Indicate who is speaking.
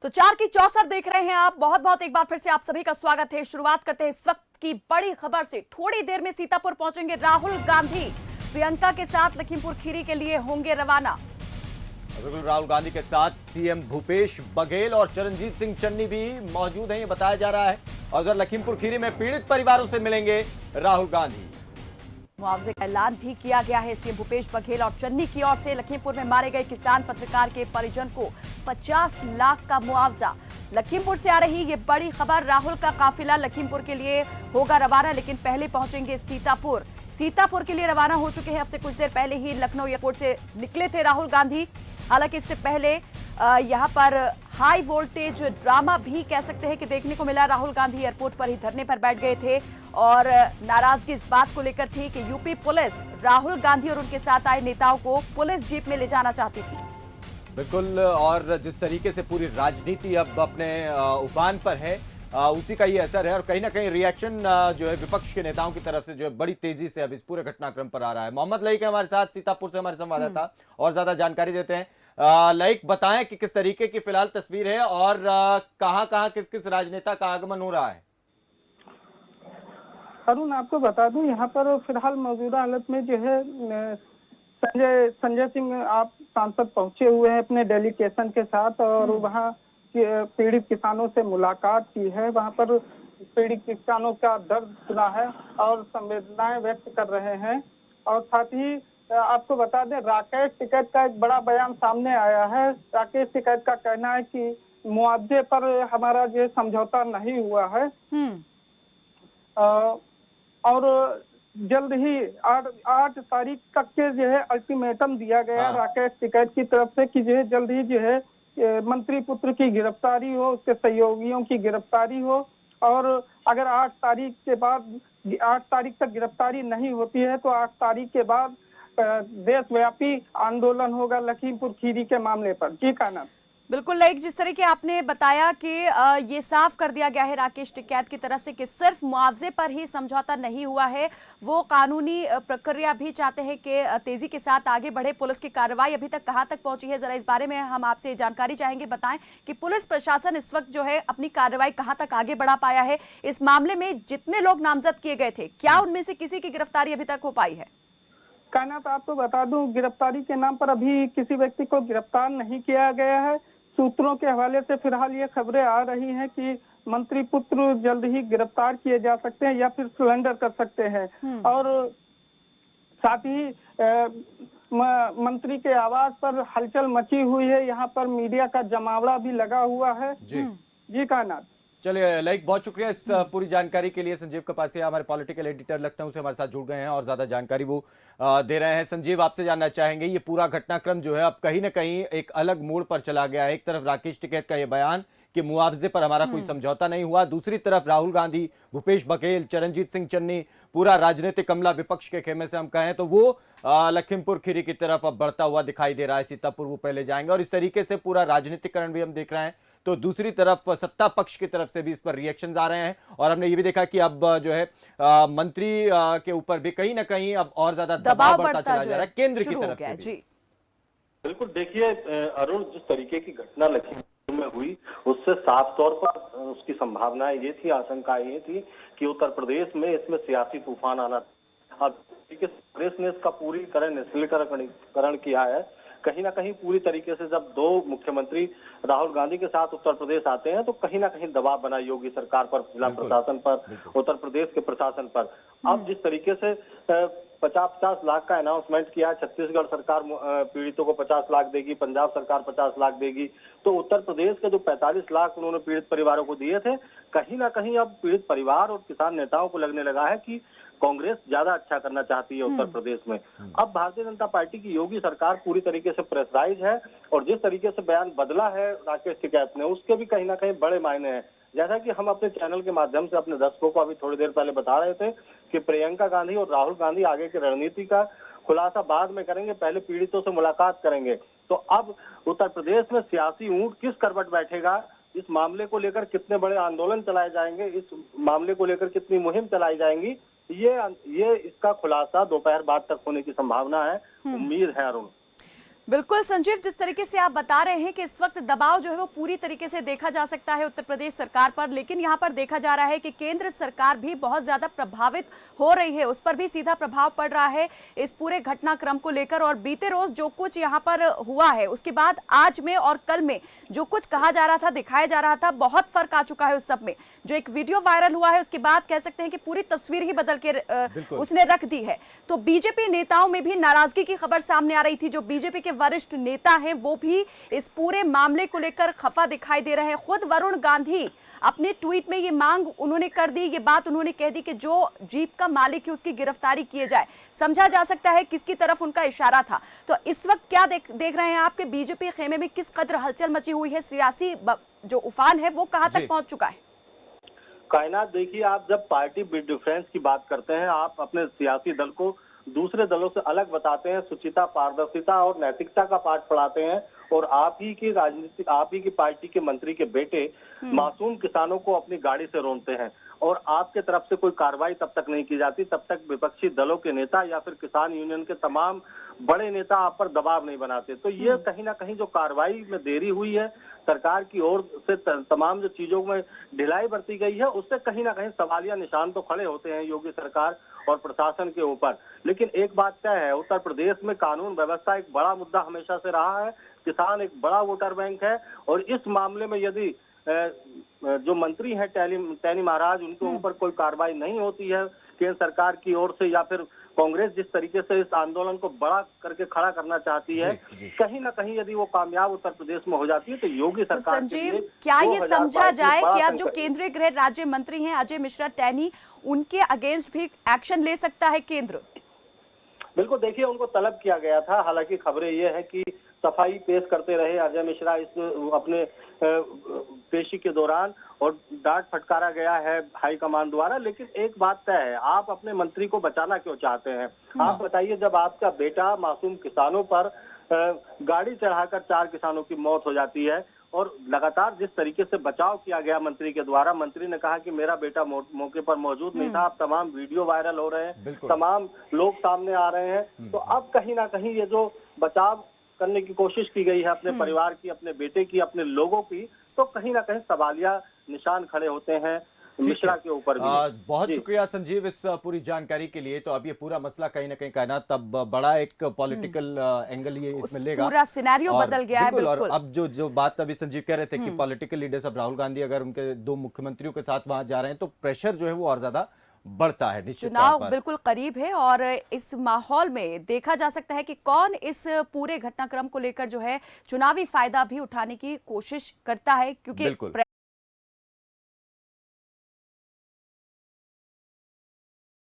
Speaker 1: तो 4 की चौसर देख रहे हैं आप। बहुत बहुत एक बार फिर से आप सभी का स्वागत है। शुरुआत करते हैं इस वक्त की बड़ी खबर से। थोड़ी देर में सीतापुर पहुंचेंगे राहुल गांधी। प्रियंका के साथ लखीमपुर खीरी के लिए होंगे रवाना।
Speaker 2: बिल्कुल, राहुल गांधी के साथ सीएम भूपेश बघेल और चरणजीत सिंह चन्नी भी मौजूद हैं, ये बताया जा रहा है। और उधर लखीमपुर खीरी में पीड़ित परिवारों से मिलेंगे राहुल गांधी।
Speaker 1: मुआवजे का ऐलान भी किया गया है सीएम भूपेश बघेल और चन्नी की ओर से। लखीमपुर में मारे गए किसान पत्रकार के परिजन को 50 लाख का मुआवजा। लखीमपुर से आ रही ये बड़ी खबर। राहुल का काफिला लखीमपुर के लिए होगा रवाना, लेकिन पहले पहुंचेंगे सीतापुर। सीतापुर के लिए रवाना हो चुके हैं। अब से कुछ देर पहले ही लखनऊ एयरपोर्ट से निकले थे राहुल गांधी। हालांकि इससे पहले यहाँ पर हाई वोल्टेज ड्रामा भी कह सकते हैं कि देखने को मिला। राहुल गांधी एयरपोर्ट पर ही धरने पर बैठ गए थे और नाराजगी इस बात को लेकर थी कि यूपी पुलिस राहुल गांधी और उनके साथ आए नेताओं को पुलिस जीप में ले जाना चाहती थी।
Speaker 2: बिल्कुल, और जिस तरीके से पूरी राजनीति अब अपने उफान पर है, उसी का ये असर है। और कहीं ना कहीं रिएक्शन जो है विपक्ष के नेताओं की तरफ से जो है बड़ी तेजी से अब इस पूरे घटनाक्रम पर आ रहा है। मोहम्मद लईक हमारे साथ सीतापुर से हमारे संवाददाता और ज्यादा जानकारी देते हैं। लईक, बताएं कि किस तरीके की फिलहाल तस्वीर है और कहां किस किस राजनेता का आगमन हो रहा है।
Speaker 3: अरुण, आपको बता दूं, यहाँ पर फिलहाल मौजूदा हालत में जो है संजय सिंह आप सांसद पहुंचे हुए हैं अपने डेलीगेशन के साथ और वहाँ पीड़ित किसानों से मुलाकात की है। वहाँ पर पीड़ित किसानों का दर्द सुना है और संवेदनाएं व्यक्त कर रहे हैं। और साथ ही आपको बता दें, राकेश टिकैत का एक बड़ा बयान सामने आया है। राकेश टिकैत का कहना है कि मुआवजे पर हमारा जो समझौता नहीं हुआ है और जल्द ही 8 तारीख तक के जो है अल्टीमेटम दिया गया राकेश टिकैत की तरफ से कि जो है जल्द ही जो है मंत्री पुत्र की गिरफ्तारी हो, उसके सहयोगियों की गिरफ्तारी हो। और अगर 8 तारीख के बाद 8 तारीख तक गिरफ्तारी नहीं होती है तो 8 तारीख के बाद देशव्यापी आंदोलन होगा लखीमपुर खीरी के मामले पर। जी काना,
Speaker 1: बिल्कुल लाइक जिस तरह के आपने बताया कि ये साफ कर दिया गया है राकेश टिकैत की तरफ से कि सिर्फ मुआवजे पर ही समझौता नहीं हुआ है, वो कानूनी प्रक्रिया भी चाहते हैं कि तेजी के साथ आगे बढ़े। पुलिस की कार्रवाई अभी तक कहां तक पहुंची है, जरा इस बारे में हम आपसे जानकारी चाहेंगे। बताएं कि पुलिस प्रशासन इस वक्त जो है अपनी कार्रवाई कहां तक आगे बढ़ा पाया है। इस मामले में जितने लोग नामजद किए गए थे, क्या उनमें से किसी की गिरफ्तारी अभी तक हो पाई है?
Speaker 3: काना, तो आपको बता दूं, गिरफ्तारी के नाम पर अभी किसी व्यक्ति को गिरफ्तार नहीं किया गया है। सूत्रों के हवाले से फिलहाल ये खबरें आ रही हैं कि मंत्री पुत्र जल्द ही गिरफ्तार किए जा सकते हैं या फिर सरेंडर कर सकते हैं। और साथ ही मंत्री के आवास पर हलचल मची हुई है। यहाँ पर मीडिया का जमावड़ा भी लगा हुआ है। जी कायनात।
Speaker 2: चलिए लाइक, बहुत शुक्रिया इस पूरी जानकारी के लिए। संजीव कपासिया हमारे पॉलिटिकल एडिटर लखनऊ से हमारे साथ जुड़ गए हैं और ज्यादा जानकारी वो दे रहे हैं। संजीव, आपसे जानना चाहेंगे, ये पूरा घटनाक्रम जो है अब कहीं ना कहीं एक अलग मोड़ पर चला गया है। एक तरफ राकेश टिकैत का ये बयान कि मुआवजे पर हमारा कोई समझौता नहीं हुआ, दूसरी तरफ राहुल गांधी, भूपेश बघेल, चरणजीत सिंह चन्नी, पूरा राजनीतिक अमला विपक्ष के खेमे से हम कहें तो वो लखीमपुर खीरी की तरफ अब बढ़ता हुआ दिखाई दे रहा है। सीतापुर वो पहले जाएंगे और इस तरीके से पूरा राजनीतिकरण भी हम देख रहे हैं। तो दूसरी तरफ सत्ता पक्ष की तरफ से भी इस पर रिएक्शंस आ रहे हैं और हमने ये भी देखा कि अब जो है मंत्री के ऊपर भी कहीं ना कहीं अब और ज्यादा दबाव बढ़ता चला जा रहा है केंद्र की तरफ से भी।
Speaker 4: बिल्कुल, देखिए अरुण, जिस तरीके की घटना लखीमपुर में हुई उससे साफ तौर पर उसकी संभावनाएं ये थी, आशंकाएं ये थी कि उत्तर प्रदेश में इसमें सियासी तूफान आना। अब कांग्रेस ने इसका पूरी तरह निश्चिलीकरण किया है। कहीं ना कहीं पूरी तरीके से जब दो मुख्यमंत्री राहुल गांधी के साथ उत्तर प्रदेश आते हैं तो कहीं ना कहीं दबाव बना योगी सरकार पर, जिला प्रशासन पर, उत्तर प्रदेश के प्रशासन पर। अब जिस तरीके से 50-50 लाख का अनाउंसमेंट किया है, छत्तीसगढ़ सरकार पीड़ितों को 50 लाख देगी, पंजाब सरकार 50 लाख देगी, तो उत्तर प्रदेश के जो 45 लाख उन्होंने पीड़ित परिवारों को दिए थे, कहीं ना कहीं अब पीड़ित परिवार और किसान नेताओं को लगने लगा है कि कांग्रेस ज्यादा अच्छा करना चाहती है उत्तर प्रदेश में। अब भारतीय जनता पार्टी की योगी सरकार पूरी तरीके से प्रेशराइज है और जिस तरीके से बयान बदला है राकेश टिकैत ने, उसके भी कहीं ना कहीं बड़े मायने हैं। जैसा कि हम अपने चैनल के माध्यम से अपने दर्शकों को अभी थोड़ी देर पहले बता रहे थे कि प्रियंका गांधी और राहुल गांधी आगे की रणनीति का खुलासा बाद में करेंगे, पहले पीड़ितों से मुलाकात करेंगे। तो अब उत्तर प्रदेश में सियासी ऊंट किस करवट बैठेगा, इस मामले को लेकर कितने बड़े आंदोलन चलाए जाएंगे, इस मामले को लेकर कितनी मुहिम चलाई जाएंगी, ये इसका खुलासा दोपहर बाद तक होने की संभावना है, उम्मीद है अरुण।
Speaker 1: बिल्कुल संजीव, जिस तरीके से आप बता रहे हैं कि इस वक्त दबाव जो है वो पूरी तरीके से देखा जा सकता है उत्तर प्रदेश सरकार पर, लेकिन यहाँ पर देखा जा रहा है कि केंद्र सरकार भी बहुत ज्यादा प्रभावित हो रही है, उस पर भी सीधा प्रभाव पड़ रहा है इस पूरे घटनाक्रम को लेकर। और बीते रोज जो कुछ यहाँ पर हुआ है उसके बाद आज में और कल में जो कुछ कहा जा रहा था, दिखाया जा रहा था, बहुत फर्क आ चुका है उस सब में। जो एक वीडियो वायरल हुआ है उसके बाद कह सकते हैं कि पूरी तस्वीर ही बदल के उसने रख दी है। तो बीजेपी नेताओं में भी नाराजगी की खबर सामने आ रही थी। जो बीजेपी के वरिष्ठ नेता हैं वो भी इस पूरे मामले को लेकर खफा दिखाई दे रहे हैं। खुद वरुण गांधी अपने ट्वीट में ये मांग उन्होंने कर दी, ये बात उन्होंने कह दी कि जो जीप का मालिक है उसकी गिरफ्तारी किए जाए। समझा जा सकता है किसकी तरफ उनका इशारा था। तो इस वक्त क्या देख रहे हैं आपके बीजेपी खेमे में किस कदर हलचल मची हुई है, सियासी जो उफान है वो कहां तक पहुंच चुका है?
Speaker 4: कायनात, देखिए, आप जब पार्टी डिफरेंस की बात करते हैं, आप अपने सियासी दल को दूसरे दलों से अलग बताते हैं, शुचिता, पारदर्शिता और नैतिकता का पाठ पढ़ाते हैं, और आप ही की पार्टी के मंत्री के बेटे मासूम किसानों को अपनी गाड़ी से रोनते हैं, और आपके तरफ से कोई कार्रवाई तब तक नहीं की जाती, तब तक विपक्षी दलों के नेता या फिर किसान यूनियन के तमाम बड़े नेता आप पर दबाव नहीं बनाते। तो ये कहीं ना कहीं जो कार्रवाई में देरी हुई है सरकार की ओर से, तमाम जो चीजों में ढिलाई बरती गई है, उससे कहीं ना कहीं सवालिया निशान तो खड़े होते हैं योगी सरकार और प्रशासन के ऊपर। लेकिन एक बात तय है, उत्तर प्रदेश में कानून व्यवस्था एक बड़ा मुद्दा हमेशा से रहा है, किसान एक बड़ा वोटर बैंक है, और इस मामले में यदि जो मंत्री हैं टैनी महाराज, उनके ऊपर कोई कार्रवाई नहीं होती है केंद्र सरकार की ओर से, या फिर कांग्रेस जिस तरीके से इस आंदोलन को बड़ा करके खड़ा करना चाहती है, कहीं ना कहीं यदि वो कामयाब उत्तर प्रदेश में हो जाती है तो योगी सरकार
Speaker 1: तो संजीव, क्या ये समझा जाए कि अब जो केंद्रीय गृह राज्य मंत्री हैं अजय मिश्रा टैनी, उनके अगेंस्ट भी एक्शन ले सकता है केंद्र?
Speaker 4: बिल्कुल, देखिए, उनको तलब किया गया था। हालांकि खबरें ये है कि सफाई पेश करते रहे अजय मिश्रा इस अपने पेशी के दौरान, और डांट फटकारा गया है हाईकमान द्वारा। लेकिन एक बात तय है, आप अपने मंत्री को बचाना क्यों चाहते हैं? आप बताइए, जब आपका बेटा मासूम किसानों पर गाड़ी चढ़ाकर 4 किसानों की मौत हो जाती है, और लगातार जिस तरीके से बचाव किया गया मंत्री के द्वारा, मंत्री ने कहा कि मेरा बेटा मौके पर मौजूद नहीं था, अब तमाम वीडियो वायरल हो रहे हैं, तमाम लोग सामने आ रहे हैं, तो अब कहीं ना कहीं ये जो बचाव करने की कोशिश की गई है अपने परिवार की, अपने बेटे की, अपने लोगों की, तो कहीं ना कहीं सवालिया निशान खड़े होते हैं मिश्रा के ऊपर भी।
Speaker 2: बहुत शुक्रिया संजीव इस पूरी जानकारी के लिए। तो अब ये पूरा मसला कहीं ना कहीं कायनात तब बड़ा एक पॉलिटिकल एंगल ये इसमें लेगा,
Speaker 1: पूरा सिनेरियो बदल गया है। बिल्कुल।
Speaker 2: और अब जो बात अभी संजीव कह रहे थे कि पॉलिटिकल लीडर्स, अब राहुल गांधी अगर उनके 2 मुख्यमंत्रियों के साथ वहां जा रहे हैं तो प्रेशर जो है वो और ज्यादा बढ़ता है। निश्चित
Speaker 1: चुनाव बिल्कुल करीब है, और इस माहौल में देखा जा सकता है कि कौन इस पूरे घटनाक्रम को लेकर जो है चुनावी फायदा भी उठाने की कोशिश करता है, क्योंकि